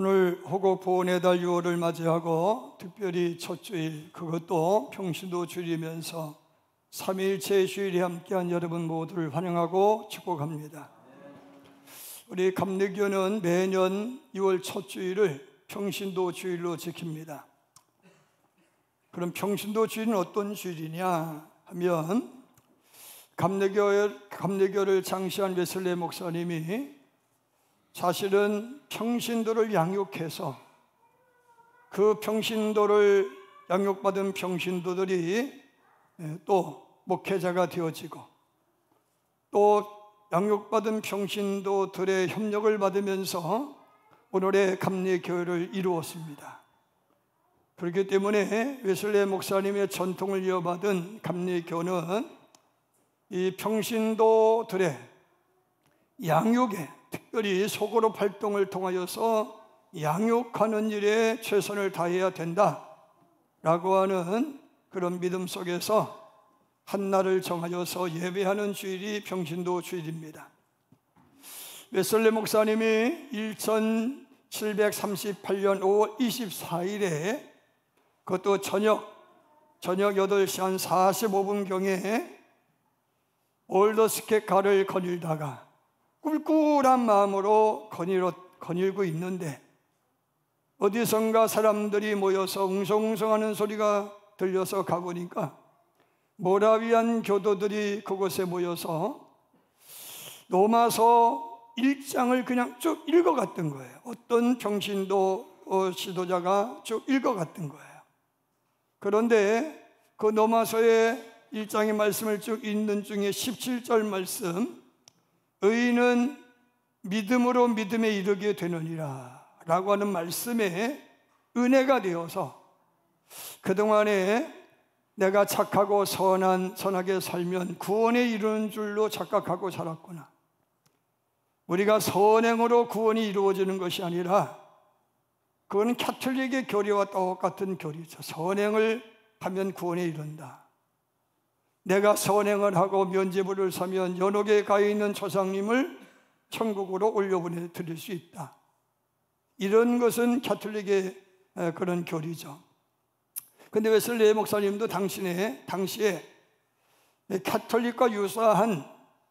오늘 호국 보훈의 달 6월을 맞이하고 특별히 첫 주일, 그것도 평신도 주일이면서 3일째 주일에 함께한 여러분 모두를 환영하고 축복합니다. 우리 감리교는 매년 6월 첫 주일을 평신도 주일로 지킵니다. 그럼 평신도 주일은 어떤 주일이냐 하면 감리교를 창시한 웨슬리 목사님이 사실은 평신도를 양육해서 그 평신도를 양육받은 평신도들이 또 목회자가 되어지고 또 양육받은 평신도들의 협력을 받으면서 오늘의 감리교회를 이루었습니다. 그렇기 때문에 웨슬리 목사님의 전통을 이어받은 감리교는 이 평신도들의 양육에 특별히 소그룹 활동을 통하여서 양육하는 일에 최선을 다해야 된다라고 하는 그런 믿음 속에서 한 날을 정하여서 예배하는 주일이 평신도 주일입니다. 웨슬리 목사님이 1738년 5월 24일에 그것도 저녁 8시 한 45분경에 올더스켓 가를 거닐다가 꿀꿀한 마음으로 거닐고 있는데 어디선가 사람들이 모여서 웅성웅성하는 소리가 들려서 가보니까 모라비안 교도들이 그곳에 모여서 로마서 1장을 그냥 쭉 읽어갔던 거예요. 어떤 평신도 지도자가 쭉 읽어갔던 거예요. 그런데 그 로마서의 1장의 말씀을 쭉 읽는 중에 17절 말씀, 의인은 믿음으로 믿음에 이르게 되느니라 라고 하는 말씀에 은혜가 되어서 그동안에 내가 착하고 선하게 살면 구원에 이르는 줄로 착각하고 살았구나. 우리가 선행으로 구원이 이루어지는 것이 아니라 그건 가톨릭의 교리와 똑같은 교리죠. 선행을 하면 구원에 이른다. 내가 선행을 하고 면죄부를 사면 연옥에 가 있는 조상님을 천국으로 올려보내 드릴 수 있다. 이런 것은 가톨릭의 그런 교리죠. 그런데 웨슬리 목사님도 당시에 가톨릭과 유사한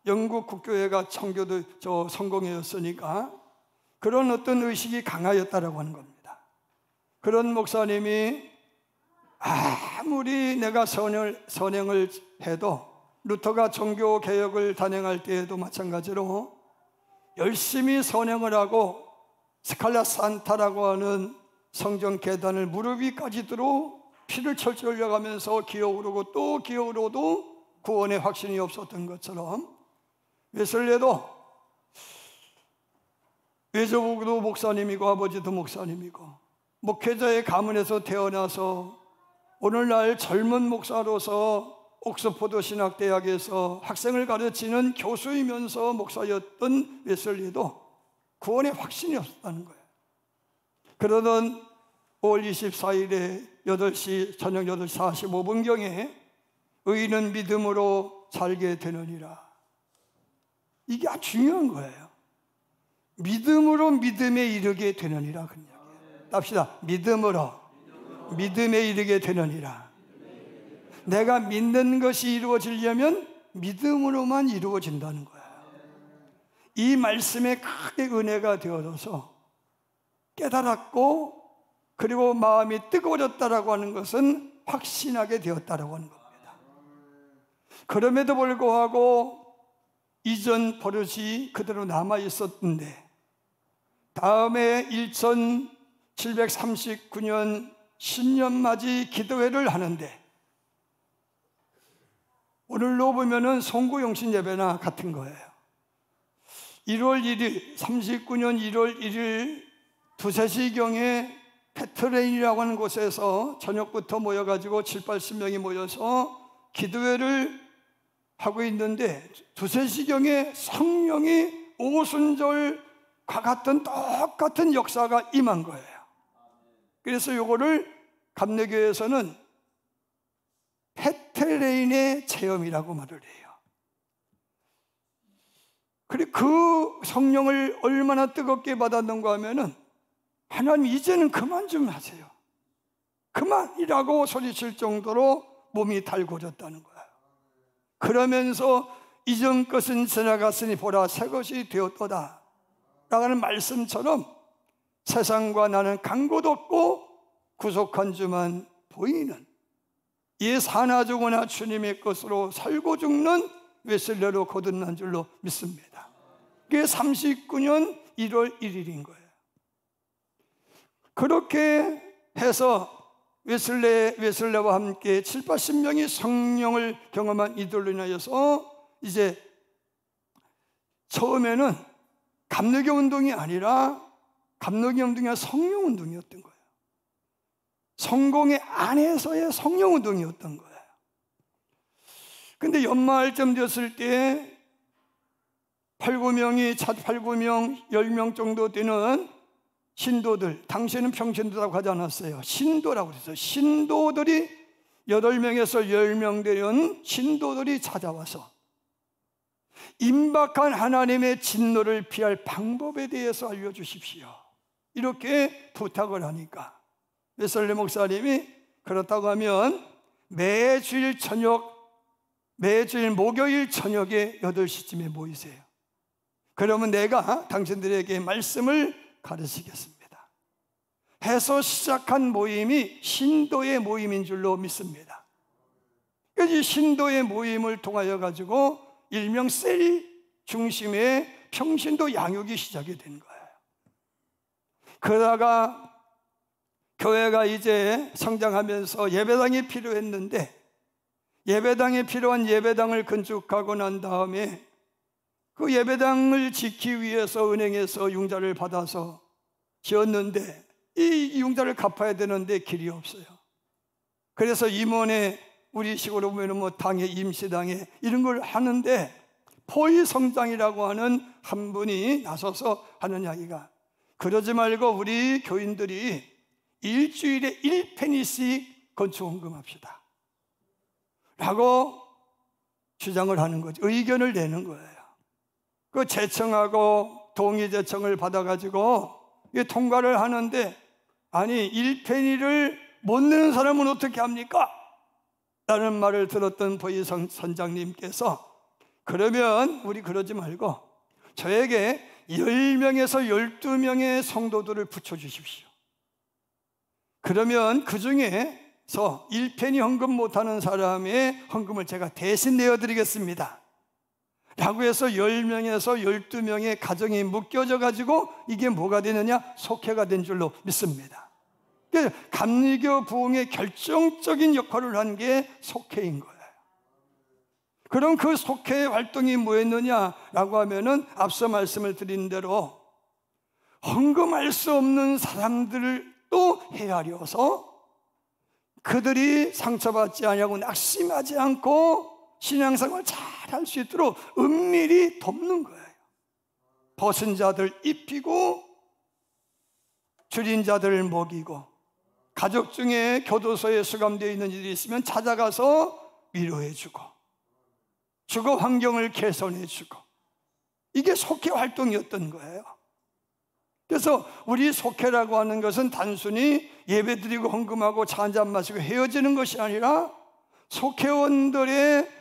영국 국교회가 청교도 성공회였으니까 그런 어떤 의식이 강하였다라고 하는 겁니다. 그런 목사님이 아무리 내가 선행을 해도 루터가 종교개혁을 단행할 때에도 마찬가지로 열심히 선행을 하고 스칼라 산타라고 하는 성전 계단을 무릎 위까지도록 피를 철철 흘려가면서 기어오르고 또 기어오르도 구원의 확신이 없었던 것처럼 웨슬리도 외조부도 목사님이고 아버지도 목사님이고 목회자의 가문에서 태어나서 오늘날 젊은 목사로서 옥스포드 신학대학에서 학생을 가르치는 교수이면서 목사였던 웨슬리도 구원의 확신이 없었다는 거예요. 그러던 5월 24일에 저녁 8시 45분경에 의인은 믿음으로 살게 되느니라. 이게 아주 중요한 거예요. 믿음으로 믿음에 이르게 되느니라. 그런 이야기예요. 답시다. 믿음에 이르게 되느니라. 내가 믿는 것이 이루어지려면 믿음으로만 이루어진다는 거예요. 이 말씀에 크게 은혜가 되어져서 깨달았고 그리고 마음이 뜨거워졌다라고 하는 것은 확신하게 되었다라고 하는 겁니다. 그럼에도 불구하고 이전 버릇이 그대로 남아 있었는데 다음에 1739년 신년맞이 기도회를 하는데 오늘로 보면은 송구영신 예배나 같은 거예요. 1월 1일 39년 1월 1일 2~3시경에 페트레인이라고 하는 곳에서 저녁부터 모여가지고 7~80명이 모여서 기도회를 하고 있는데 2~3시경에 성령이 오순절과 같은 똑같은 역사가 임한 거예요. 그래서 이거를 감리교에서는 페트레인의 체험이라고 말을 해요. 그리고 그 성령을 얼마나 뜨겁게 받았는가 하면은 하나님 이제는 그만 좀 하세요. 그만이라고 소리칠 정도로 몸이 달궈졌다는 거예요. 그러면서 이전 것은 지나갔으니 보라 새 것이 되었도다 라는 말씀처럼 세상과 나는 간곳 없고 구속한 주만 보이는, 이 사나 죽으나 주님의 것으로 살고 죽는 웨슬레로 거듭난 줄로 믿습니다. 그게 39년 1월 1일인 거예요. 그렇게 해서 웨슬레와 함께 7, 80명이 성령을 경험한 이들로 인하여서 이제 처음에는 감리교 운동이 아니라 감리교 운동이 성령 운동이었던 거예요. 성공의 안에서의 성령 운동이었던 거예요. 근데 연말쯤 됐을 때 8, 9명, 10명 정도 되는 신도들, 당시에는 평신도라고 하지 않았어요. 신도라고 그랬어요. 신도들이 8명에서 10명 되는 신도들이 찾아와서 임박한 하나님의 진노를 피할 방법에 대해서 알려주십시오, 이렇게 부탁을 하니까 웨슬레 목사님이 그렇다고 하면 매주일 목요일 저녁에 8시쯤에 모이세요. 그러면 내가 당신들에게 말씀을 가르치겠습니다 해서 시작한 모임이 신도의 모임인 줄로 믿습니다. 이 신도의 모임을 통하여 가지고 일명 셀 중심의 평신도 양육이 시작이 된 거예요. 그러다가 교회가 이제 성장하면서 예배당이 필요했는데, 예배당에 필요한 예배당을 건축하고 난 다음에 그 예배당을 짓기 위해서 은행에서 융자를 받아서 지었는데 이 융자를 갚아야 되는데 길이 없어요. 그래서 임원에, 우리 식으로 보면 뭐 당회, 임시당회 이런 걸 하는데 포위성장이라고 하는 한 분이 나서서 하는 이야기가, 그러지 말고 우리 교인들이 일주일에 1페니씩 건축헌금합시다 라고 주장을 하는 거죠. 의견을 내는 거예요. 그 제청하고 동의 제청을 받아가지고 통과를 하는데, 아니 1페니를 못 내는 사람은 어떻게 합니까? 라는 말을 들었던 보이선장님께서, 그러면 우리 그러지 말고 저에게 10명에서 12명의 성도들을 붙여주십시오. 그러면 그 중에서 1페니 헌금 못하는 사람의 헌금을 제가 대신 내어드리겠습니다 라고 해서 10명에서 12명의 가정이 묶여져 가지고 이게 뭐가 되느냐? 속회가 된 줄로 믿습니다. 감리교 부흥의 결정적인 역할을 한 게 속회인 거예요. 그럼 그 속회의 활동이 뭐였느냐라고 하면은 앞서 말씀을 드린 대로 헌금할 수 없는 사람들을 또 헤아려서 그들이 상처받지 아니하고 낙심하지 않고 신앙생활 잘 할 수 있도록 은밀히 돕는 거예요. 벗은 자들 입히고 줄인 자들을 먹이고, 가족 중에 교도소에 수감되어 있는 일이 있으면 찾아가서 위로해주고, 주거 환경을 개선해주고, 이게 속회 활동이었던 거예요. 그래서 우리 속회라고 하는 것은 단순히 예배드리고 헌금하고 차 한잔 마시고 헤어지는 것이 아니라 속회원들의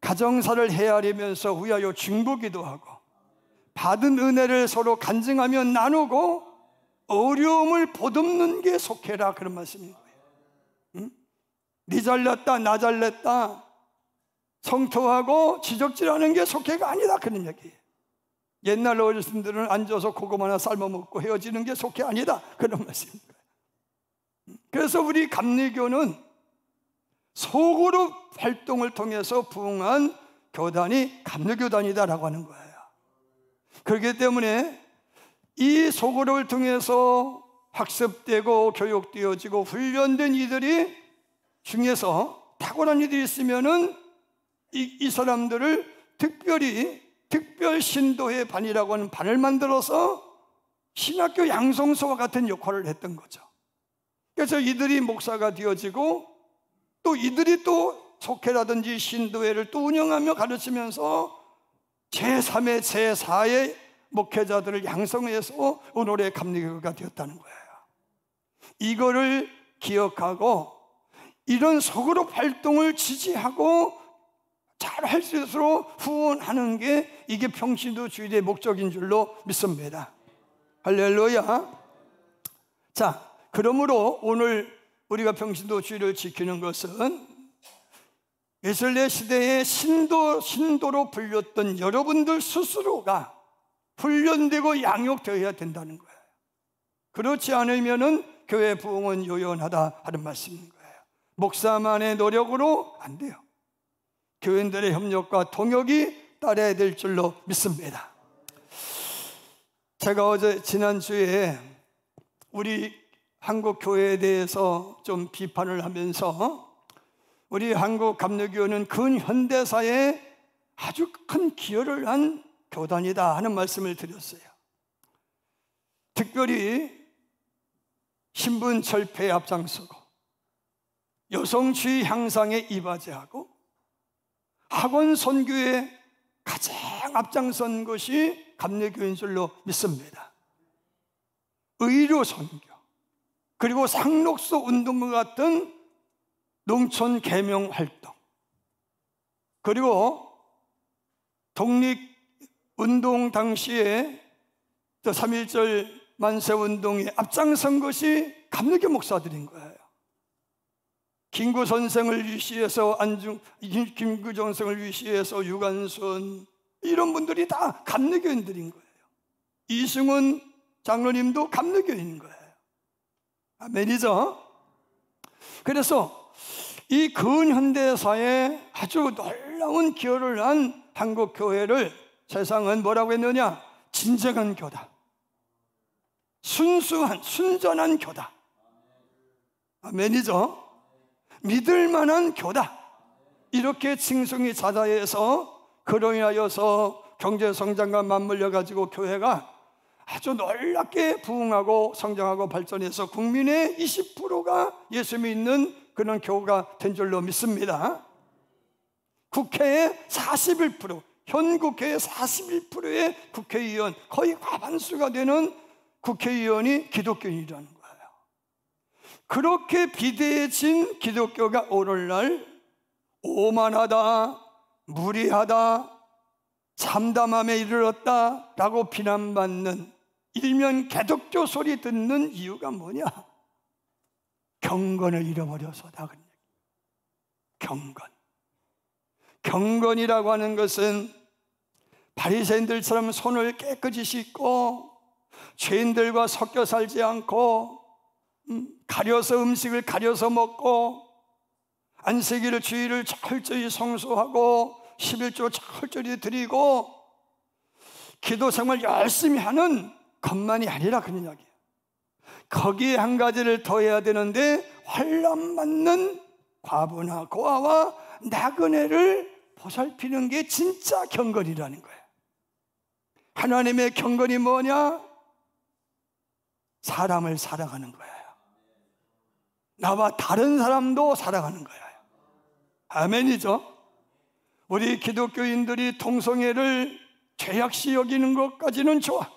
가정사를 헤아리면서 위하여 중보기도 하고, 받은 은혜를 서로 간증하며 나누고 어려움을 보듬는 게 속회라, 그런 말씀인 거예요. 응? 네 잘났다 나 잘났다 성토하고 지적질하는 게 속회가 아니다, 그런 얘기예요. 옛날 어르신들은 앉아서 고구마 하나 삶아먹고 헤어지는 게 속회 아니다, 그런 말씀입니다. 그래서 우리 감리교는 소그룹 활동을 통해서 부흥한 교단이 감리교단이다라고 하는 거예요. 그렇기 때문에 이 소그룹을 통해서 학습되고 교육되어지고 훈련된 이들이 중에서 탁월한 이들이 있으면은 이 사람들을 특별히 특별 신도회 반이라고 하는 반을 만들어서 신학교 양성소와 같은 역할을 했던 거죠. 그래서 이들이 목사가 되어지고 또 이들이 또 속회라든지 신도회를 또 운영하며 가르치면서 제3의 제4의 목회자들을 양성해서 오늘의 감리교가 되었다는 거예요. 이거를 기억하고 이런 소그룹 활동을 지지하고 잘 할 수 있도록 후원하는 게 이게 평신도 주일의 목적인 줄로 믿습니다. 할렐루야. 자, 그러므로 오늘 우리가 평신도 주일을 지키는 것은 웨슬레 시대의 신도로 불렸던 여러분들 스스로가 훈련되고 양육되어야 된다는 거예요. 그렇지 않으면은 교회 부흥은 요연하다 하는 말씀인 거예요. 목사만의 노력으로 안 돼요. 교인들의 협력과 동역이 따라야 될 줄로 믿습니다. 제가 지난주에 우리 한국 교회에 대해서 좀 비판을 하면서 우리 한국 감리교회는 근현대사에 아주 큰 기여를 한 교단이다 하는 말씀을 드렸어요. 특별히 신분 철폐에 앞장서고 여성주의 향상에 이바지하고 학원 선교에 가장 앞장선 것이 감리교인 줄로 믿습니다. 의료 선교, 그리고 상록소 운동과 같은 농촌 계명 활동, 그리고 독립운동 당시에 3.1절 만세운동에 앞장선 것이 감리교 목사들인 거예요. 김구 선생을 위시해서 김구 선생을 위시해서 유관순 이런 분들이 다 감리교인들인 거예요. 이승훈 장로님도 감리교인인 거예요. 아멘이죠? 그래서 이 근현대사에 아주 놀라운 기여를 한 한국 교회를 세상은 뭐라고 했느냐? 진정한 교다, 순수한 순전한 교다. 아멘이죠? 믿을 만한 교다, 이렇게 칭송이 자자해서 그로 인하여서 경제성장과 맞물려 가지고 교회가 아주 놀랍게 부흥하고 성장하고 발전해서 국민의 20%가 예수 믿는 그런 교회가 된 줄로 믿습니다. 국회의 41%, 현 국회의 41%의 국회의원, 거의 과반수가 되는 국회의원이 기독교인이라는 거예요. 그렇게 비대해진 기독교가 오늘날 오만하다, 무리하다, 참담함에 이르렀다 라고 비난받는 일면 개독교 소리 듣는 이유가 뭐냐? 경건을 잃어버려서다. 경건이라고 하는 것은 바리새인들처럼 손을 깨끗이 씻고 죄인들과 섞여 살지 않고 가려서 음식을 가려서 먹고 안식일을 주일을 철저히 성수하고 11조 철저히 드리고 기도 생활 열심히 하는 것만이 아니라 그런 이야기예요. 거기에 한 가지를 더해야 되는데 환난 받는 과부나 고아와 나그네를 보살피는 게 진짜 경건이라는 거예요. 하나님의 경건이 뭐냐? 사람을 사랑하는 거예요. 나와 다른 사람도 사랑하는 거예요. 아멘이죠? 우리 기독교인들이 동성애를 죄악시 여기는 것까지는 좋아.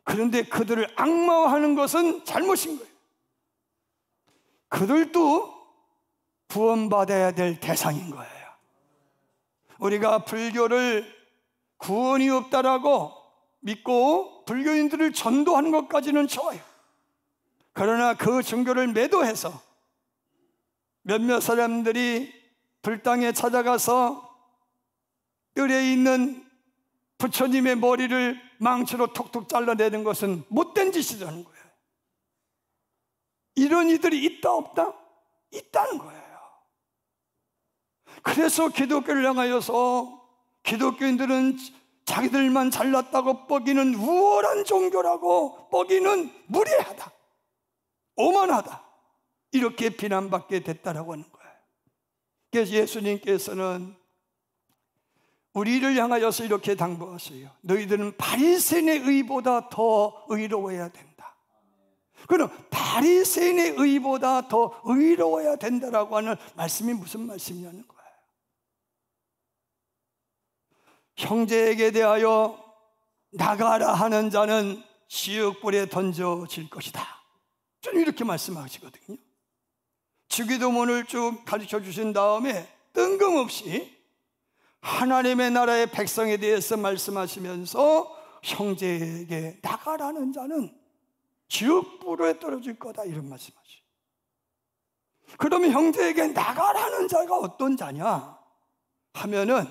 그런데 그들을 악마화하는 것은 잘못인 거예요. 그들도 구원받아야 될 대상인 거예요. 우리가 불교를 구원이 없다라고 믿고 불교인들을 전도하는 것까지는 좋아요. 그러나 그 종교를 매도해서 몇몇 사람들이 불당에 찾아가서 뜰에 있는 부처님의 머리를 망치로 톡톡 잘라내는 것은 못된 짓이라는 거예요. 이런 이들이 있다 없다? 있다는 거예요. 그래서 기독교를 향하여서 기독교인들은 자기들만 잘났다고 뻐기는 우월한 종교라고 뻐기는 무례하다, 오만하다, 이렇게 비난받게 됐다라고 하는 거예요. 그래서 예수님께서는 우리를 향하여서 이렇게 당부하세요. 너희들은 바리새인의 의보다 더 의로워야 된다. 그럼 바리새인의 의보다 더 의로워야 된다라고 하는 말씀이 무슨 말씀이냐는 거예요. 형제에게 대하여 나가라 하는 자는 지옥불에 던져질 것이다. 좀 이렇게 말씀하시거든요. 주기도문을 쭉 가르쳐 주신 다음에 뜬금없이 하나님의 나라의 백성에 대해서 말씀하시면서 형제에게 나가라는 자는 지옥불에 떨어질 거다, 이런 말씀하시죠. 그러면 형제에게 나가라는 자가 어떤 자냐 하면은,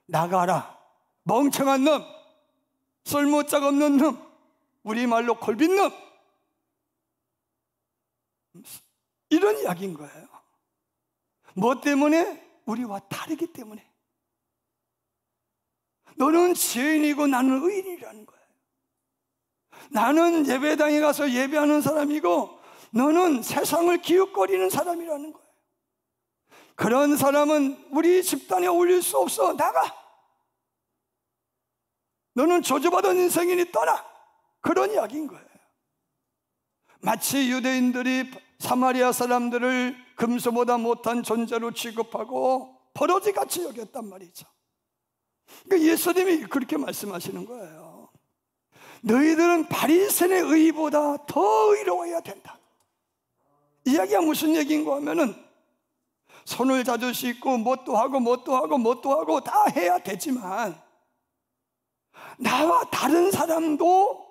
나가라, 멍청한 놈, 쓸모짝 없는 놈, 우리말로 골빈 놈, 이런 이야기인 거예요. 뭐 때문에? 우리와 다르기 때문에. 너는 죄인이고 나는 의인이라는 거예요. 나는 예배당에 가서 예배하는 사람이고 너는 세상을 기웃거리는 사람이라는 거예요. 그런 사람은 우리 집단에 어울릴 수 없어. 나가. 너는 저주받은 인생이니 떠나. 그런 이야기인 거예요. 마치 유대인들이 사마리아 사람들을 금수보다 못한 존재로 취급하고 버러지같이 여겼단 말이죠. 그러니까 예수님이 그렇게 말씀하시는 거예요. 너희들은 바리새인의 의보다 더 의로워야 된다. 이야기가 무슨 얘기인가 하면은, 손을 자주 씻고 뭣도 하고 다 해야 되지만 나와 다른 사람도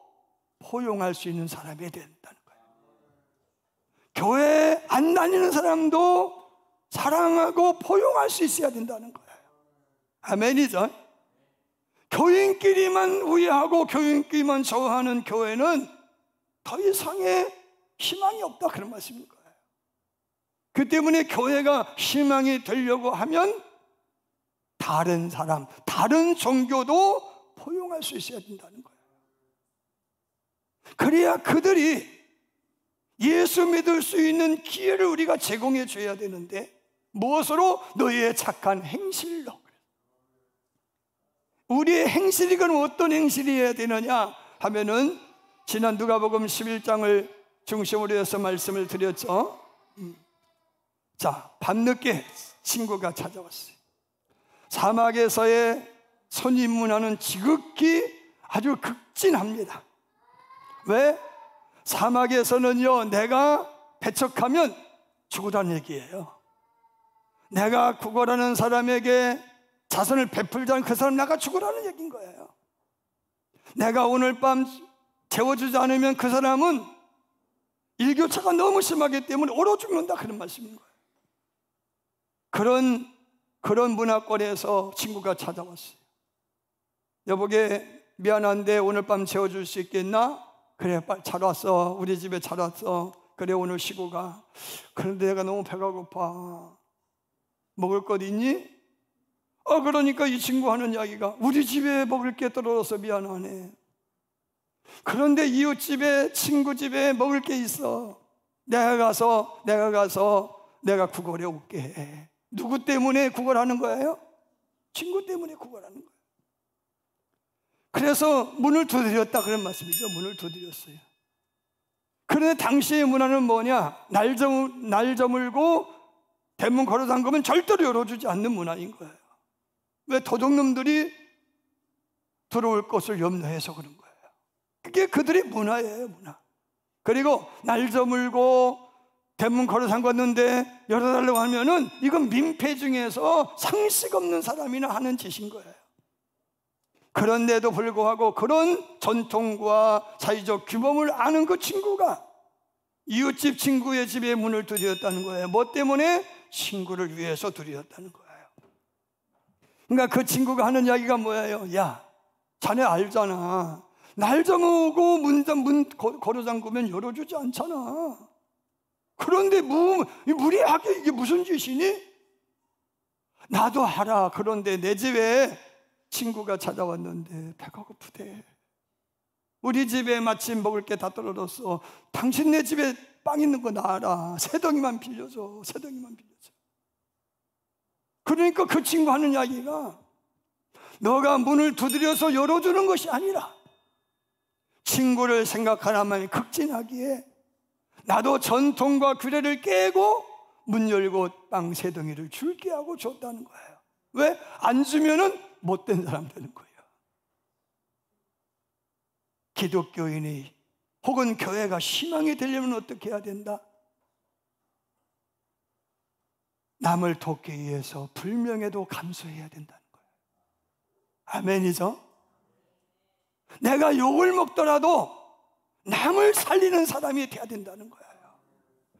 포용할 수 있는 사람이 된다는 거예요. 교회 안 다니는 사람도 사랑하고 포용할 수 있어야 된다는 거예요. 아멘이죠. 교인끼리만 우애하고 교인끼리만 좋아하는 교회는 더 이상의 희망이 없다, 그런 말씀인 거예요. 그 때문에 교회가 희망이 되려고 하면 다른 사람, 다른 종교도 포용할 수 있어야 된다는 거예요. 그래야 그들이 예수 믿을 수 있는 기회를 우리가 제공해 줘야 되는데, 무엇으로? 너희의 착한 행실로. 우리의 행실이 그럼 어떤 행실이어야 되느냐 하면은, 지난 누가복음 11장을 중심으로 해서 말씀을 드렸죠. 자, 밤늦게 친구가 찾아왔어요. 사막에서의 선임 문화는 지극히 아주 극진합니다. 왜? 사막에서는요, 내가 배척하면 죽으라는 얘기예요. 내가 구걸하는 사람에게 자선을 베풀지 않으면 그 사람 나가 죽으라는 얘기인 거예요. 내가 오늘 밤 재워주지 않으면 그 사람은 일교차가 너무 심하기 때문에 얼어 죽는다, 그런 말씀인 거예요. 그런 문화권에서 친구가 찾아왔어요. 여보게, 미안한데 오늘 밤 재워줄 수 있겠나? 그래, 빨리 잘 왔어. 우리 집에 잘 왔어. 그래, 오늘 쉬고 가. 그런데 내가 너무 배가 고파. 먹을 것 있니? 그러니까 이 친구 하는 이야기가, 우리 집에 먹을 게 떨어져서 미안하네. 그런데 이웃집에, 친구 집에 먹을 게 있어. 내가 가서 내가 구걸해 올게. 누구 때문에 구걸하는 거예요? 친구 때문에 구걸하는 거예요. 그래서 문을 두드렸다, 그런 말씀이죠. 문을 두드렸어요. 그런데 당시의 문화는 뭐냐? 날 저물고 대문 걸어 잠그면 절대로 열어주지 않는 문화인 거예요. 왜? 도둑놈들이 들어올 것을 염려해서 그런 거예요. 그게 그들의 문화예요, 문화. 그리고 날 저물고 대문 걸어 잠갔는데 열어달라고 하면은 이건 민폐 중에서 상식 없는 사람이나 하는 짓인 거예요. 그런데도 불구하고 그런 전통과 사회적 규범을 아는 그 친구가 이웃집 친구의 집에 문을 두드렸다는 거예요. 뭐 때문에? 친구를 위해서 두드렸다는 거예요. 그러니까 그 친구가 하는 이야기가 뭐예요? 야, 자네 알잖아. 날 저무고 문 걸어 잠그면 열어주지 않잖아. 그런데 무리하게 이게 무슨 짓이니? 나도 알아. 그런데 내 집에 친구가 찾아왔는데 배가 고프대. 우리 집에 마침 먹을 게 다 떨어졌어. 당신네 집에 빵 있는 거 나 알아. 세 덩이만 빌려줘. 세 덩이만 빌려줘. 그러니까 그 친구 하는 이야기가, 너가 문을 두드려서 열어주는 것이 아니라 친구를 생각하나만 극진하기에 나도 전통과 규례를 깨고 문 열고 빵 세 덩이를 줄게 하고 줬다는 거예요. 왜? 안 주면은 못된 사람 되는 거예요. 기독교인이 혹은 교회가 희망이 되려면 어떻게 해야 된다? 남을 돕기 위해서 불명예도 감수해야 된다는 거예요. 아멘이죠? 내가 욕을 먹더라도 남을 살리는 사람이 돼야 된다는 거예요.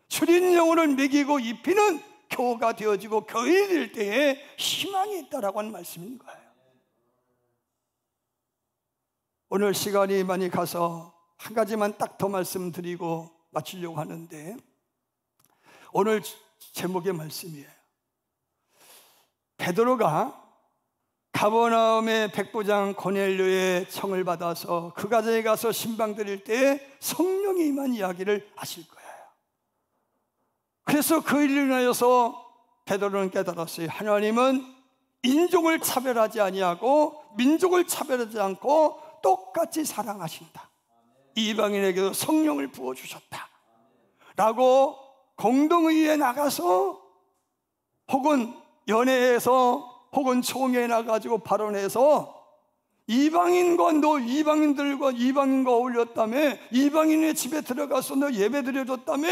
줄인 영혼을 먹이고 입히는 교우가 되어지고 교인이 될 때에 희망이 있다라고 하는 말씀인 거예요. 오늘 시간이 많이 가서 한 가지만 딱 더 말씀드리고 마치려고 하는데, 오늘 제목의 말씀이에요. 베드로가 가버나움의 백부장 고넬료의 청을 받아서 그 가정에 가서 신방 드릴 때 성령이 임한 이야기를 아실 거예요. 그래서 그 일을 인하여서 베드로는 깨달았어요. 하나님은 인종을 차별하지 아니하고 민족을 차별하지 않고 똑같이 사랑하신다. 이방인에게도 성령을 부어주셨다 라고 공동의회에 나가서 혹은 연회에서 혹은 총회에 나가지고 발언해서 이방인들과 이방인과 어울렸다며, 이방인의 집에 들어가서 너 예배 드려줬다며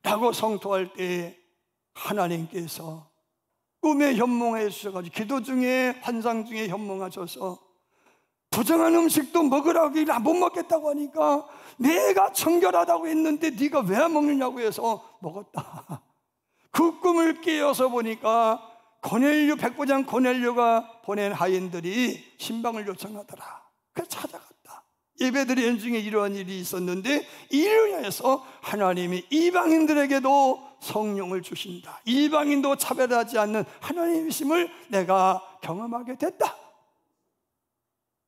라고 성토할 때 하나님께서 꿈에 현몽해 주셔가지고 기도 중에 환상 중에 현몽하셔서 부정한 음식도 먹으라고 못 먹겠다고 하니까 내가 청결하다고 했는데 네가 왜 안 먹느냐고 해서 먹었다. 그 꿈을 깨어서 보니까 고넬료, 백부장 고넬료가 보낸 하인들이 신방을 요청하더라. 그래서 찾아갔다. 예배드리는 중에 이러한 일이 있었는데 이를 위해서 하나님이 이방인들에게도 성령을 주신다, 이방인도 차별하지 않는 하나님이심을 내가 경험하게 됐다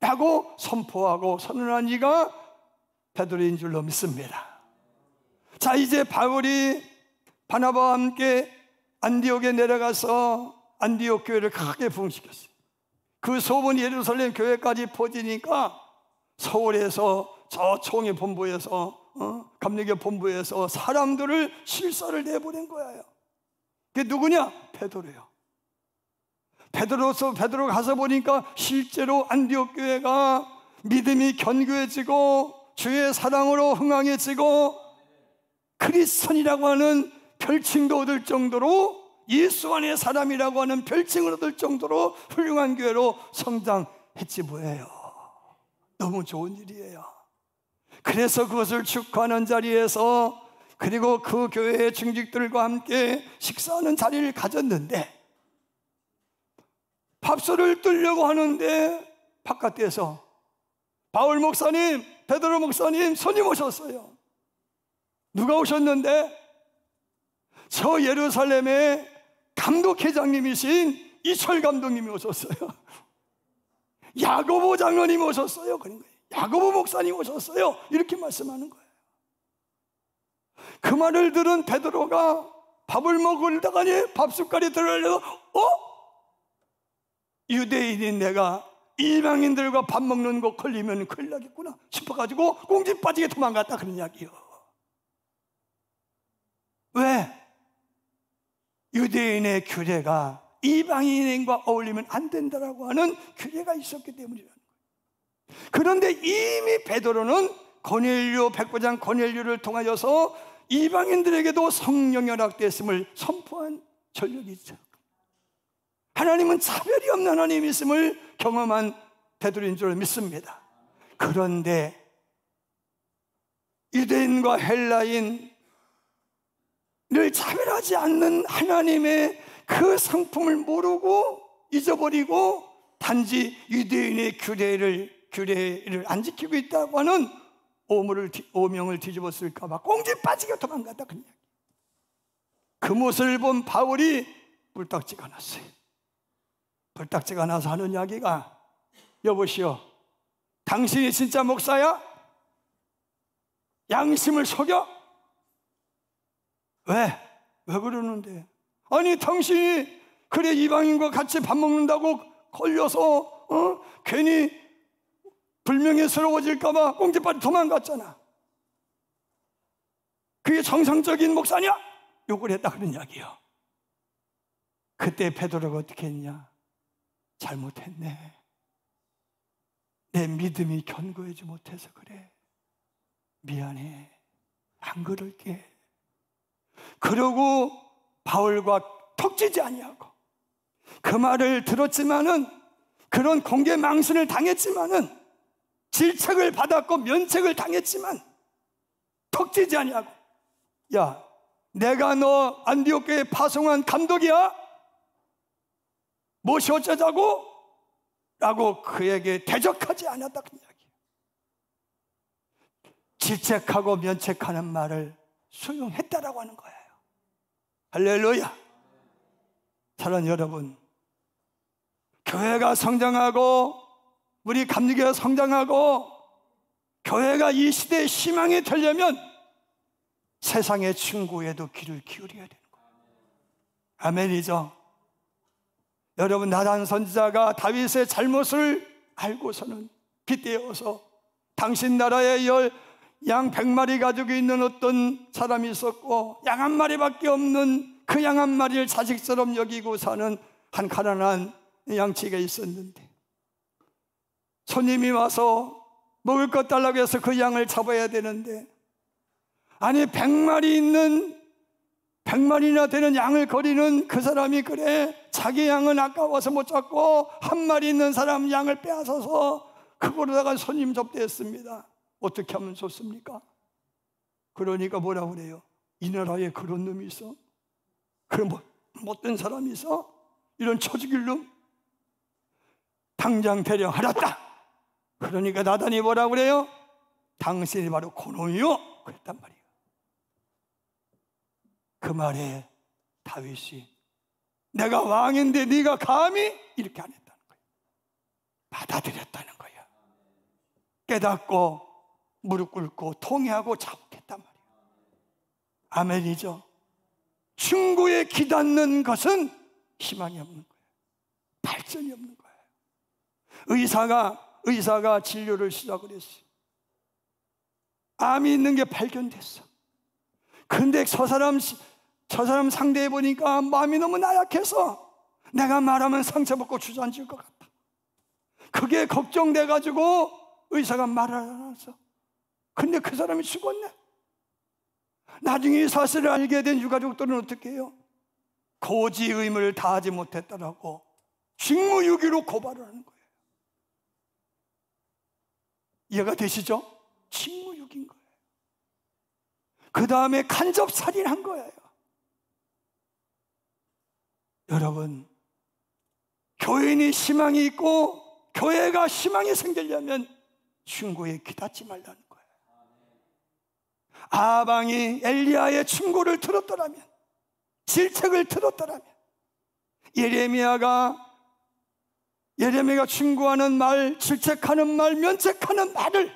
라고 선포하고 선언한 이가 베드로인 줄로 믿습니다. 자, 이제 바울이 바나바와 함께 안디옥에 내려가서 안디옥 교회를 크게 부흥시켰어요. 그 소문이 예루살렘 교회까지 퍼지니까 서울에서 저 총회 본부에서 감리교 본부에서 사람들을 실사를 내보낸 거예요. 그게 누구냐? 베드로예요. 베드로 가서 보니까 실제로 안디옥 교회가 믿음이 견고해지고 주의 사랑으로 흥황해지고 크리스천이라고 하는 별칭도 얻을 정도로, 예수 안의 사람이라고 하는 별칭을 얻을 정도로 훌륭한 교회로 성장했지 뭐예요. 너무 좋은 일이에요. 그래서 그것을 축하하는 자리에서, 그리고 그 교회의 중직들과 함께 식사하는 자리를 가졌는데, 밥솥을 뜨려고 하는데 바깥에서 바울 목사님, 베드로 목사님 손님 오셨어요. 누가 오셨는데? 저 예루살렘의 감독회장님이신 이철 감독님이 오셨어요. 야고보 장로님 오셨어요. 그런 거예요. 야고보 목사님 오셨어요. 이렇게 말씀하는 거예요. 그 말을 들은 베드로가 밥을 먹으려다가니 밥숟갈이 들어가려서 유대인인 내가 이방인들과 밥 먹는 거 걸리면 큰일 나겠구나 싶어가지고 꽁지 빠지게 도망갔다, 그런 이야기요. 왜? 유대인의 규례가 이방인과 어울리면 안 된다라고 하는 규례가 있었기 때문이라는 거예요. 그런데 이미 베드로는 고넬료, 백부장 고넬료를 통하여서 이방인들에게도 성령 허락됐음을 선포한 전력이 있죠. 하나님은 차별이 없는 하나님이심을 경험한 베드로인 줄 믿습니다. 그런데 유대인과 헬라인을 차별하지 않는 하나님의 그 상품을 모르고 잊어버리고 단지 유대인의 규례를 안 지키고 있다고 하는 오명을 뒤집었을까 봐 꽁지 빠지게 도망갔다, 그냥. 그 모습을 본 바울이 뿔딱지가 났어요. 뿔딱지가 나서 하는 이야기가, 여보시오, 당신이 진짜 목사야? 양심을 속여? 왜 그러는데? 아니, 당신이 그래 이방인과 같이 밥 먹는다고 걸려서 괜히 불명예스러워질까 봐 꽁지빠지 도망갔잖아. 그게 정상적인 목사냐? 욕을 했다, 그런 이야기요. 그때 베드로가 어떻게 했냐? 잘못했네. 내 믿음이 견고하지 못해서 그래. 미안해, 안 그럴게. 그러고 바울과 턱지지 아니하고 그 말을 들었지만은, 그런 공개 망신을 당했지만은, 질책을 받았고 면책을 당했지만 턱지지 아니하고, 야, 내가 너 안디옥 교회 파송한 감독이야? 무엇이 어쩌자고? 라고 그에게 대적하지 않았다, 그 이야기예요. 질책하고 면책하는 말을 수용했다라고 하는 거예요. 할렐루야. 사랑하는 여러분, 교회가 성장하고 우리 감리교회가 성장하고 교회가 이 시대의 희망이 되려면 세상의 충고에도 귀를 기울여야 되는 거예요. 아멘이죠. 여러분, 나단 선지자가 다윗의 잘못을 알고서는 빗대어서, 당신 나라에 양 100마리 가지고 있는 어떤 사람이 있었고 양 한 마리밖에 없는 그 양 한 마리를 자식처럼 여기고 사는 한 가난한 양치가 있었는데, 손님이 와서 먹을 것 달라고 해서 그 양을 잡아야 되는데, 아니 100마리나 되는 양을 거리는 그 사람이, 그래 자기 양은 아까워서 못 잡고 한 마리 있는 사람 양을 빼앗아서 그거로다가 손님 접대했습니다. 어떻게 하면 좋습니까? 그러니까 뭐라고 그래요? 이 나라에 그런 놈이 있어? 그런 못된 사람이 있어? 이런 처죽일 놈? 당장 대령하렸다. 그러니까 나단이 뭐라고 그래요? 당신이 바로 그놈이요, 그랬단 말이에요. 그 말에 다윗이, 내가 왕인데 네가 감히? 이렇게 안 했다는 거예요. 받아들였다는 거예요. 깨닫고 무릎 꿇고 통회하고 자복했단 말이에요. 아멘이죠. 충고에 기닿는 것은 희망이 없는 거예요. 발전이 없는 거예요. 의사가 진료를 시작을 했어요. 암이 있는 게 발견됐어. 근데 저 사람 상대해 보니까 마음이 너무 나약해서 내가 말하면 상처받고 주저앉을 것 같다. 그게 걱정돼 가지고 의사가 말을 안 했어. 근데 그 사람이 죽었네. 나중에 이 사실을 알게 된 유가족들은 어떻게 해요? 고지 의무를 다하지 못했다라고 직무유기로 고발을 하는 거예요. 이해가 되시죠? 직무유기인 거예요. 그 다음에 간접살인한 거예요. 여러분, 교인이 희망이 있고 교회가 희망이 생기려면 충고에 기닿지 말라는 거예요. 아방이 엘리야의 충고를 들었더라면, 질책을 들었더라면, 예레미야가 충고하는 말, 질책하는 말, 면책하는 말을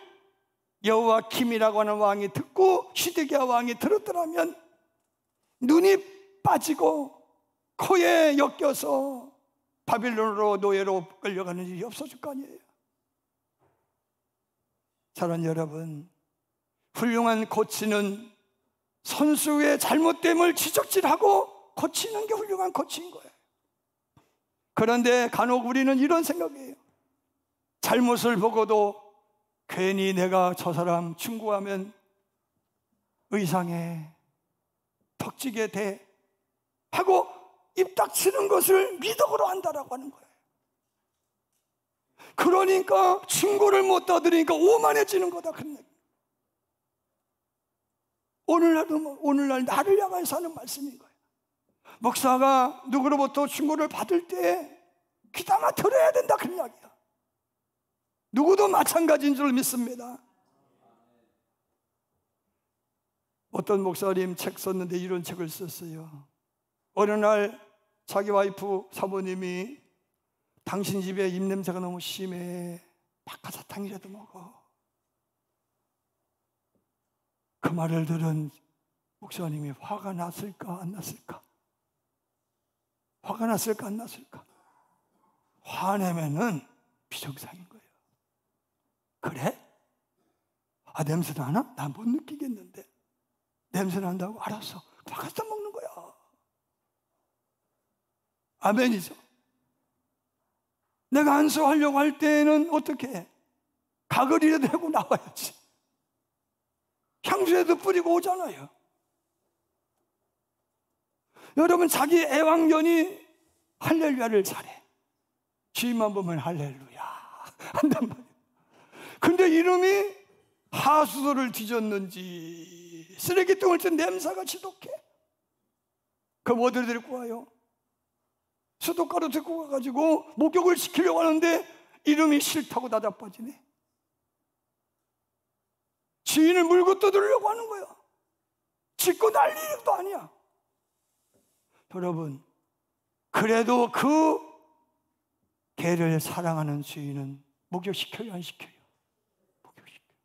여호와킴이라고 하는 왕이 듣고 시드기야 왕이 들었더라면 눈이 빠지고 코에 엮여서 바빌론으로 노예로 끌려가는 일이 없어질 거 아니에요. 사랑하는 여러분, 훌륭한 코치는 선수의 잘못됨을 지적질하고 고치는 게 훌륭한 코치인 거예요. 그런데 간혹 우리는 이런 생각이에요. 잘못을 보고도 괜히 내가 저 사람 충고하면 의상에 덕지게 돼 하고 입 닥치는 것을 미덕으로 한다라고 하는 거예요. 그러니까 충고를 못 받으니까 오만해지는 거다. 오늘날 나를 향해서 하는 말씀인 거예요. 목사가 누구로부터 충고를 받을 때 귀담아 들어야 된다, 그런 이야기야. 누구도 마찬가지인 줄 믿습니다. 어떤 목사님 책 썼는데 이런 책을 썼어요. 어느 날 자기 와이프 사모님이 당신 집에 입냄새가 너무 심해, 박하사탕이라도 먹어. 그 말을 들은 목사님이 화가 났을까 안 났을까? 화가 났을까 안 났을까? 화내면은 비정상인 거예요. 그래? 아, 냄새 나나? 난 못 느끼겠는데. 냄새 난다고? 알았어. 박하사탕 먹는 거야. 아멘이죠. 내가 안수하려고 할 때는 어떻게 해? 가글이라도 하고 나와야지. 향수에도 뿌리고 오잖아요. 여러분, 자기 애완견이 할렐루야를 잘해. 주인만 보면 할렐루야 한단 말이에요. 근데 이놈이 하수도를 뒤졌는지 쓰레기통을 든 냄새가 지독해. 그럼 어디로 데리고 와요? 수도가로 데리고 가가지고 목욕을 시키려고 하는데 이름이 싫다고 나자빠지네. 주인을 물고 뜯으려고 하는 거야. 짖고 난리도 아니야. 여러분, 그래도 그 개를 사랑하는 주인은 목욕시켜요, 안 시켜요? 목욕시켜요.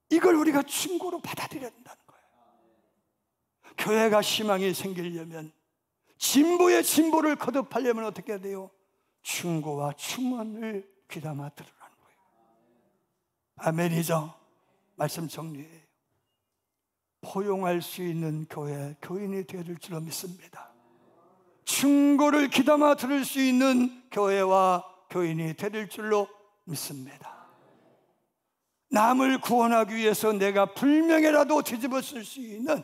이걸 우리가 충고로 받아들여야 된다는 거예요. 교회가 희망이 생기려면, 진보의 진보를 거듭하려면 어떻게 해야 돼요? 충고와 충언을 귀담아 들으라는 거예요. 아멘이죠? 말씀 정리해요. 포용할 수 있는 교회, 교인이 되어야 될 줄로 믿습니다. 충고를 귀담아 들을 수 있는 교회와 교인이 되릴 줄로 믿습니다. 남을 구원하기 위해서 내가 불명예라도 뒤집어 쓸 수 있는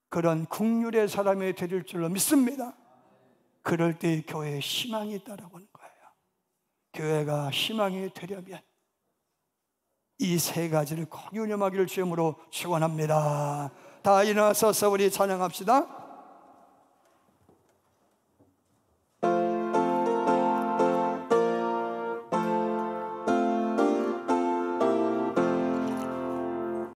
그런 국률의 사람이 되릴 줄로 믿습니다. 그럴 때 교회에 희망이 있다라고 하는 거예요. 교회가 희망이 되려면 이 세 가지를 꼭 유념하기를 주님으로 축원합니다. 다 일어나서 우리 찬양합시다.